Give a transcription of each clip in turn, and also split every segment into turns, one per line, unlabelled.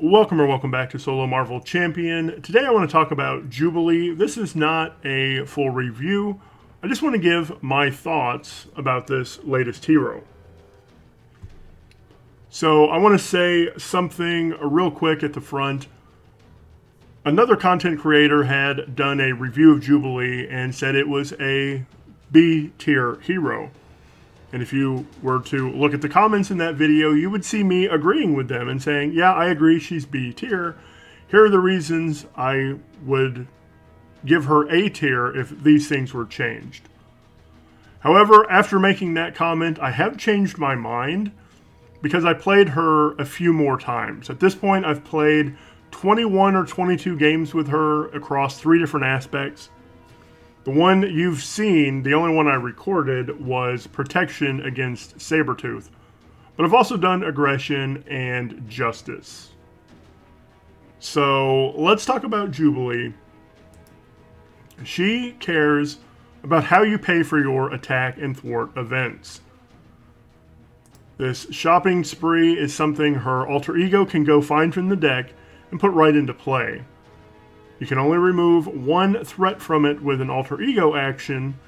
Welcome or welcome back to Solo Marvel Champion. Today I want to talk about Jubilee. This is not a full review. I just want to give my thoughts about this latest hero. So I want to say something real quick at the front. Another content creator had done a review of Jubilee and said it was a B tier hero. And if you were to look at the comments in that video, you would see me agreeing with them and saying, yeah, I agree, she's B tier. Here are the reasons I would give her A tier if these things were changed. However, after making that comment, I have changed my mind because I played her a few more times. At this point, I've played 21 or 22 games with her across 3 different aspects. The one you've seen, the only one I recorded, was protection against Sabretooth. But I've also done aggression and justice. So let's talk about Jubilee. She cares about how you pay for your attack and thwart events. This shopping spree is something her alter ego can go find from the deck and put right into play. You can only remove 1 threat from it with an alter ego action,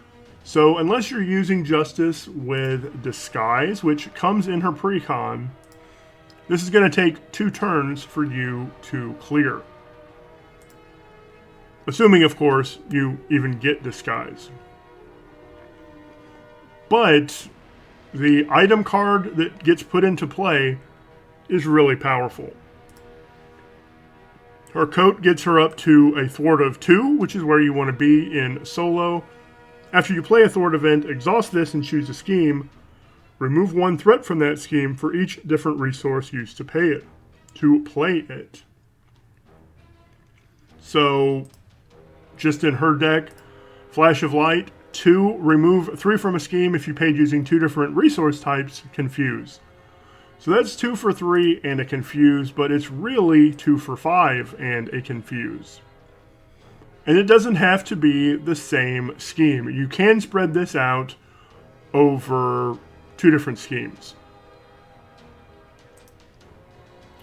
so unless you're using Justice with Disguise, which comes in her precon, this is going to take 2 turns for you to clear. Assuming, of course, you even get Disguise. But the item card that gets put into play is really powerful. Her coat gets her up to a thwart of 2, which is where you want to be in solo. After you play a thwart event, exhaust this and choose a scheme. Remove 1 threat from that scheme for each different resource used to play it. So, just in her deck, Flash of Light, 2, remove 3 from a scheme if you paid using 2 different resource types, Confuse. So that's 2 for 3 and a Confuse, but it's really 2 for 5 and a Confuse. And it doesn't have to be the same scheme. You can spread this out over 2 different schemes.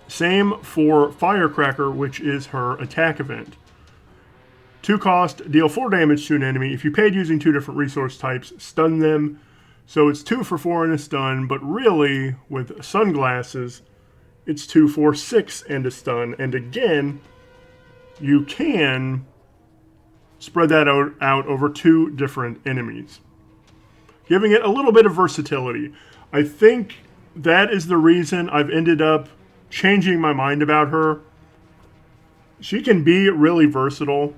Same for Firecracker, which is her attack event. 2 cost, deal 4 damage to an enemy. If you paid using 2 different resource types, stun them. So it's 2 for 4 and a stun, but really, with sunglasses, it's 2 for 6 and a stun. And again, you can spread that out over 2 different enemies, giving it a little bit of versatility. I think that is the reason I've ended up changing my mind about her. She can be really versatile.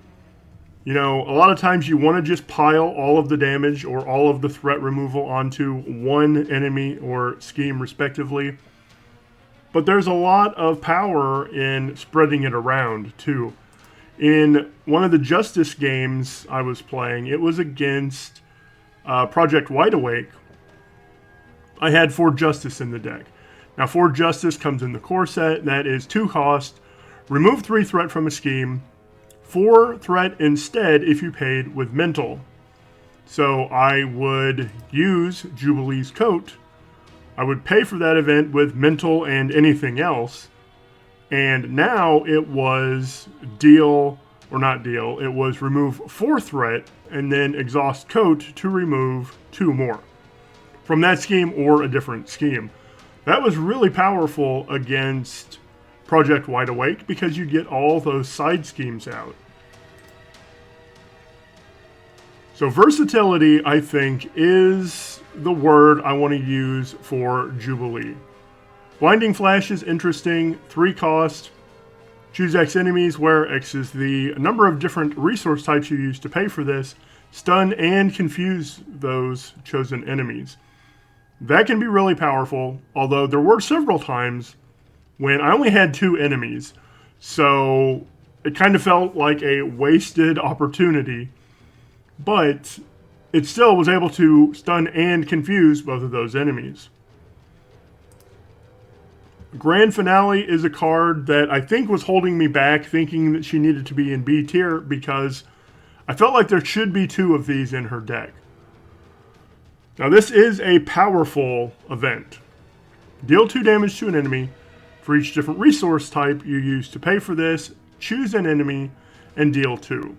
You know, a lot of times you want to just pile all of the damage or all of the threat removal onto 1 enemy or scheme respectively. But there's a lot of power in spreading it around too. In one of the Justice games I was playing, it was against Project Wide Awake. I had 4 Justice in the deck. Now 4 Justice comes in the core set. That is 2 cost. Remove 3 threat from a scheme. 4 threat instead if you paid with mental. So I would use Jubilee's coat. I would pay for that event with mental and anything else. And now it was it was remove 4 threat and then exhaust coat to remove 2 more from that scheme or a different scheme. That was really powerful against Project Wide Awake because you get all those side schemes out. So versatility, I think, is the word I want to use for Jubilee. Blinding Flash is interesting. 3 cost. Choose X enemies, where X is the number of different resource types you use to pay for this. Stun and confuse those chosen enemies. That can be really powerful, although there were several times when I only had 2 enemies. So it kind of felt like a wasted opportunity. But it still was able to stun and confuse both of those enemies. Grand Finale is a card that I think was holding me back, thinking that she needed to be in B tier, because I felt like there should be 2 of these in her deck. Now this is a powerful event. Deal 2 damage to an enemy. For each different resource type you use to pay for this, choose an enemy and deal 2.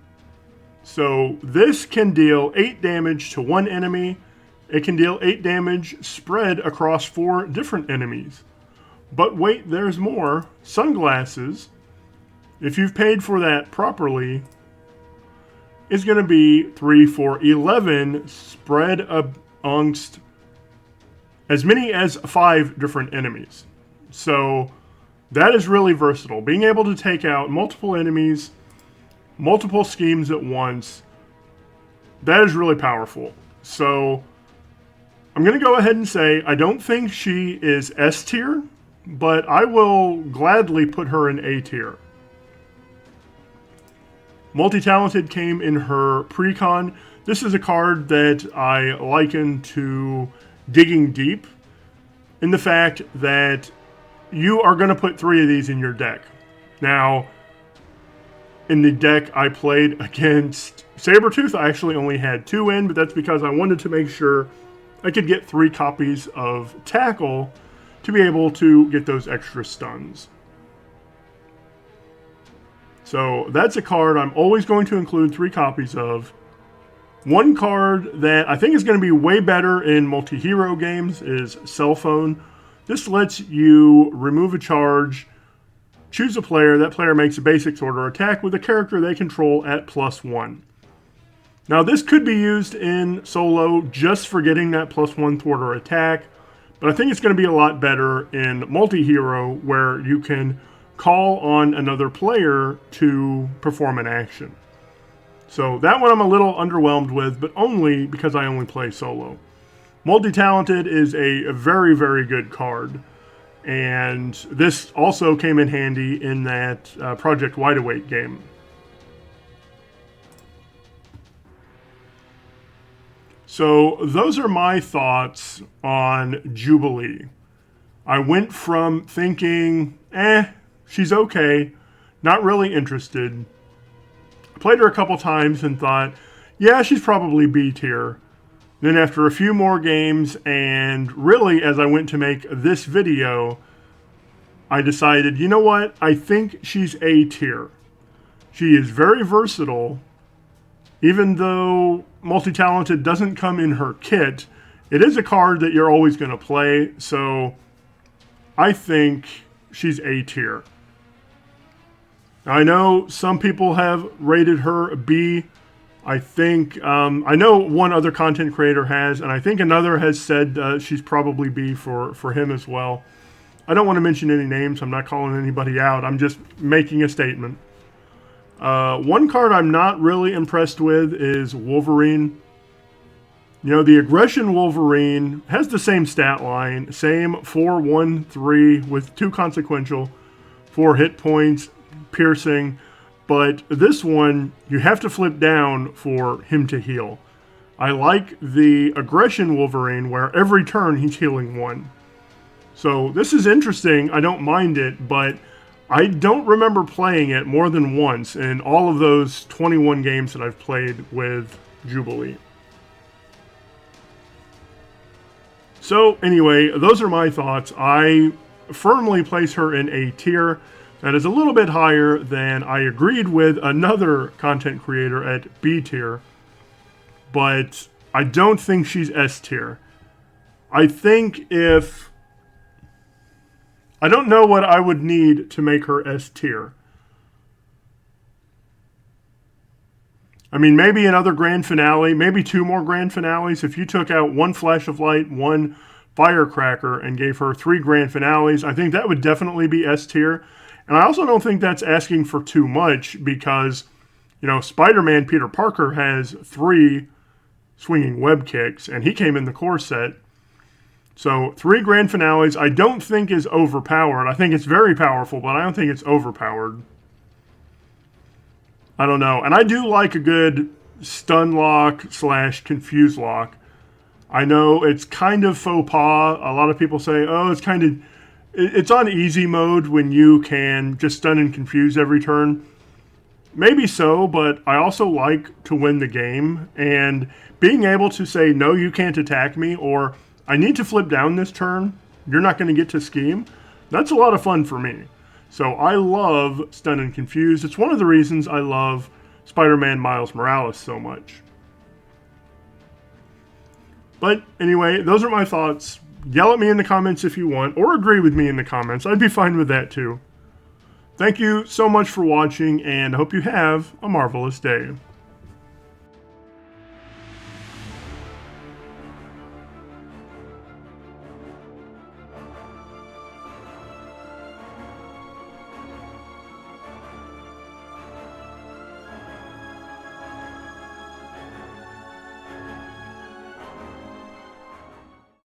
So this can deal 8 damage to one enemy. It can deal 8 damage spread across 4 different enemies. But wait, there's more. Sunglasses, if you've paid for that properly, is going to be 3 for 11 spread amongst as many as 5 different enemies. So that is really versatile. Being able to take out multiple enemies, multiple schemes at once, that is really powerful. So I'm going to go ahead and say I don't think she is S tier, but I will gladly put her in A tier. Multi-Talented came in her Precon. This is a card that I liken to Digging Deep in the fact that you are going to put 3 of these in your deck. Now, in the deck I played against Sabretooth, I actually only had 2 in, but that's because I wanted to make sure I could get 3 copies of Tackle to be able to get those extra stuns. So that's a card I'm always going to include 3 copies of. One card that I think is going to be way better in multi-hero games is Cell Phone. This lets you remove a charge, choose a player, that player makes a basic order attack with a character they control at +1. Now this could be used in solo just for getting that +1 thwarter attack, but I think it's going to be a lot better in multi-hero where you can call on another player to perform an action. So that one I'm a little underwhelmed with, but only because I only play solo. Multi-Talented is a very, very good card. And this also came in handy in that Project Wide Awake game. So those are my thoughts on Jubilee. I went from thinking, she's okay, not really interested. I played her a couple times and thought, yeah, she's probably B tier. Then after a few more games, and really as I went to make this video, I decided, you know what? I think she's A tier. She is very versatile. Even though Multi-Talented doesn't come in her kit, it is a card that you're always going to play. So I think she's A tier. I know some people have rated her B. I think, I know one other content creator has, and I think another has said she's probably B for him as well. I don't want to mention any names. I'm not calling anybody out. I'm just making a statement. One card I'm not really impressed with is Wolverine. You know, the Aggression Wolverine has the same stat line, same 4-1-3 with 2 consequential, 4 hit points, piercing, but this one you have to flip down for him to heal. I like the Aggression Wolverine where every turn he's healing 1. So this is interesting. I don't mind it, but I don't remember playing it more than once in all of those 21 games that I've played with Jubilee. So anyway, those are my thoughts. I firmly place her in A tier. That is a little bit higher than I agreed with another content creator at B tier, but I don't think she's S tier. I think I don't know what I would need to make her S tier. I mean, maybe another grand finale, maybe 2 more grand finales. If you took out 1 Flash of Light, 1 Firecracker, and gave her 3 grand finales, I think that would definitely be S tier. And I also don't think that's asking for too much because, you know, Spider-Man Peter Parker has 3 swinging web kicks, and he came in the core set. So 3 grand finales I don't think is overpowered. I think it's very powerful, but I don't think it's overpowered. I don't know. And I do like a good stun lock / confuse lock. I know it's kind of faux pas. A lot of people say, oh, it's on easy mode when you can just stun and confuse every turn. Maybe so, but I also like to win the game. And being able to say, no, you can't attack me, or I need to flip down this turn, you're not going to get to scheme. That's a lot of fun for me. So I love Stun and Confuse. It's one of the reasons I love Spider-Man Miles Morales so much. But anyway, those are my thoughts. Yell at me in the comments if you want, or agree with me in the comments. I'd be fine with that too. Thank you so much for watching, and I hope you have a marvelous day.